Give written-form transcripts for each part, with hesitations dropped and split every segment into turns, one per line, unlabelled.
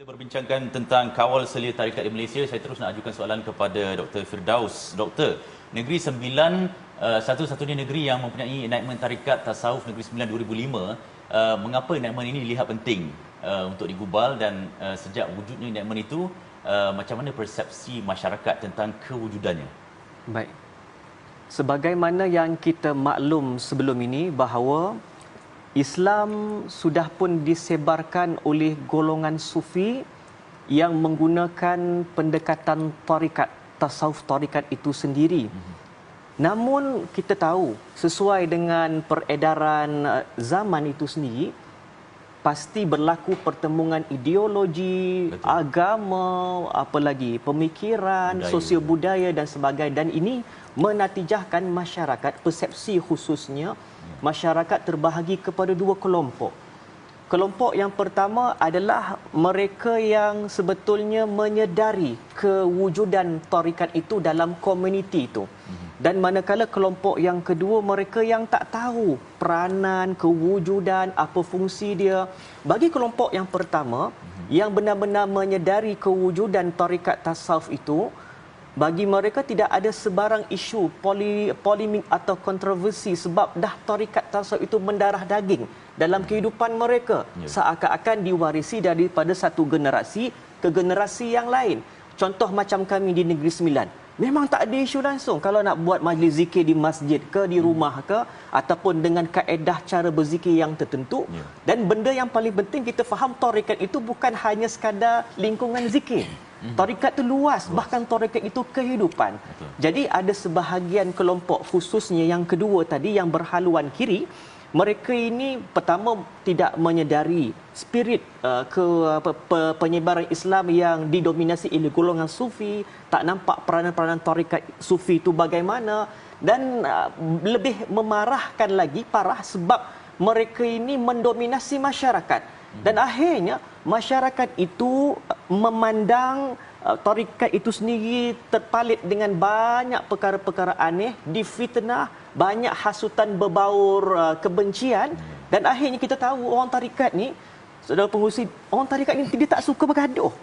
Berbincangkan tentang kawal selia tarikat di Malaysia, saya terus nak ajukan soalan kepada Dr. Firdaus. Doktor, Negeri Sembilan satu-satunya negeri yang mempunyai enactment tarikat tasawuf Negeri Sembilan 2005. Mengapa enactment ini dilihat penting untuk digubal, dan sejak wujudnya enactment itu, macam mana persepsi masyarakat tentang kewujudannya?
Baik. Sebagaimana yang kita maklum sebelum ini bahawa Islam sudah pun disebarkan oleh golongan sufi yang menggunakan pendekatan tarikat, tasawuf tarikat itu sendiri. Namun kita tahu sesuai dengan peredaran zaman itu sendiri, pasti berlaku pertemuan ideologi, betul, agama, apalagi pemikiran, budaya, sosial budaya dan sebagainya, dan ini menatijahkan masyarakat, persepsi khususnya masyarakat terbahagi kepada dua kelompok. Kelompok yang pertama adalah mereka yang sebetulnya menyedari kewujudan tarikat itu dalam komuniti itu. Dan manakala kelompok yang kedua, mereka yang tak tahu peranan, kewujudan, apa fungsi dia. Bagi kelompok yang pertama, yang benar-benar menyedari kewujudan tarikat tasawuf itu, bagi mereka tidak ada sebarang isu polemik atau kontroversi, sebab dah tarikat tasawuf itu mendarah daging dalam kehidupan mereka, seakan-akan diwarisi daripada satu generasi ke generasi yang lain. Contoh macam kami di Negeri Sembilan, memang tak ada isu langsung kalau nak buat majlis zikir di masjid ke, di rumah ke, ataupun dengan kaedah cara berzikir yang tertentu. Dan benda yang paling penting kita faham, tarikat itu bukan hanya sekadar lingkungan zikir. Tarikat itu luas, bahkan tarikat itu kehidupan. Jadi ada sebahagian kelompok, khususnya yang kedua tadi, yang berhaluan kiri. Mereka ini pertama tidak menyedari spirit penyebaran Islam yang didominasi oleh golongan sufi, tak nampak peranan-peranan tarikat sufi itu bagaimana, dan lebih memarahkan lagi, parah, sebab mereka ini mendominasi masyarakat. Dan akhirnya masyarakat itu memandang tarikat itu sendiri terpalit dengan banyak perkara-perkara aneh, difitnah, banyak hasutan berbaur kebencian. Dan akhirnya kita tahu orang tarikat ni, saudara pengurusi, orang tarikat ni dia tak suka bergaduh.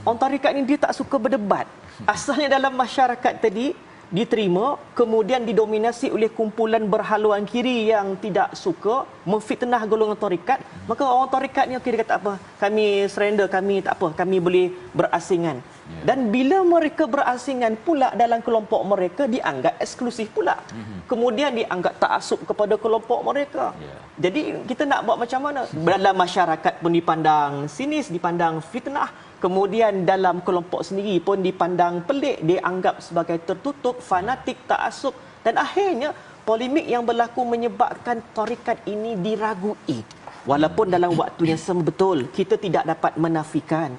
Orang tarikat ni dia tak suka berdebat. Asalnya dalam masyarakat tadi diterima, kemudian didominasi oleh kumpulan berhaluan kiri yang tidak suka memfitnah golongan tarikat. Maka orang tarikat ni, okey, dia kata apa, kami surrender, kami tak apa, kami boleh berasingan. Dan bila mereka berasingan pula dalam kelompok mereka, dianggap eksklusif pula. Kemudian dianggap taksub kepada kelompok mereka. Jadi kita nak buat macam mana? Dalam masyarakat pun dipandang sinis, dipandang fitnah. Kemudian dalam kelompok sendiri pun dipandang pelik, dianggap sebagai tertutup, fanatik, taksub. Dan akhirnya polemik yang berlaku menyebabkan tarikat ini diragui. Walaupun dalam waktu yang sama, betul, kita tidak dapat menafikan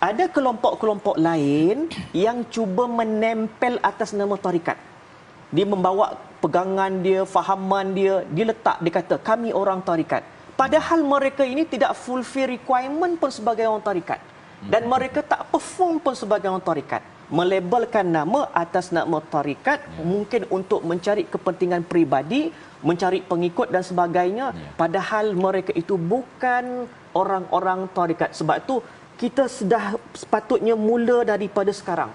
ada kelompok-kelompok lain yang cuba menempel atas nama tarikat. Dia membawa pegangan dia, fahaman dia, dia letak, dia kata kami orang tarikat. Padahal mereka ini tidak fulfill requirement pun sebagai orang tarikat. Dan mereka tak perform pun sebagai orang tarikat. Melabelkan nama atas nama tarikat, mungkin untuk mencari kepentingan peribadi, mencari pengikut dan sebagainya. Padahal mereka itu bukan orang-orang tarikat. Sebab itu kita sudah sepatutnya mula daripada sekarang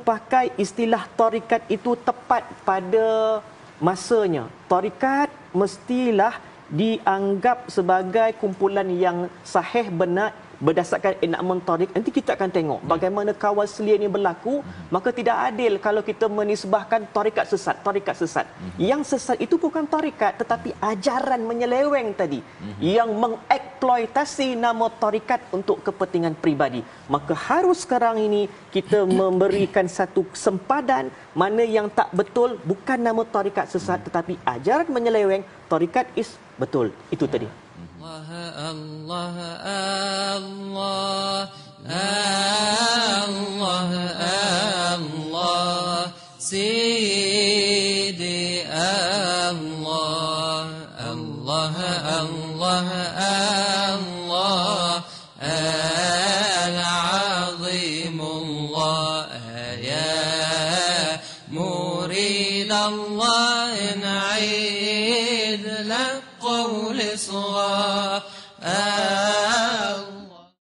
pakai istilah tarikat itu tepat pada masanya. Tarikat mestilah dianggap sebagai kumpulan yang sahih, benar, berdasarkan enakmen tarik. Nanti kita akan tengok bagaimana kawal selia ini berlaku. Maka tidak adil kalau kita menisbahkan tarikat sesat, tarikat sesat. Yang sesat itu bukan tarikat, tetapi ajaran menyeleweng tadi yang mengeksploitasi nama tarikat untuk kepentingan peribadi. Maka harus sekarang ini kita memberikan satu sempadan, mana yang tak betul bukan nama tarikat sesat, tetapi ajaran menyeleweng, tarikat is betul. Itu tadi.
Allah Allah Allah Allah Sidi Allah Allah Allah Allah Al-Azim Allah ya murid Allah na'id lak قول صغار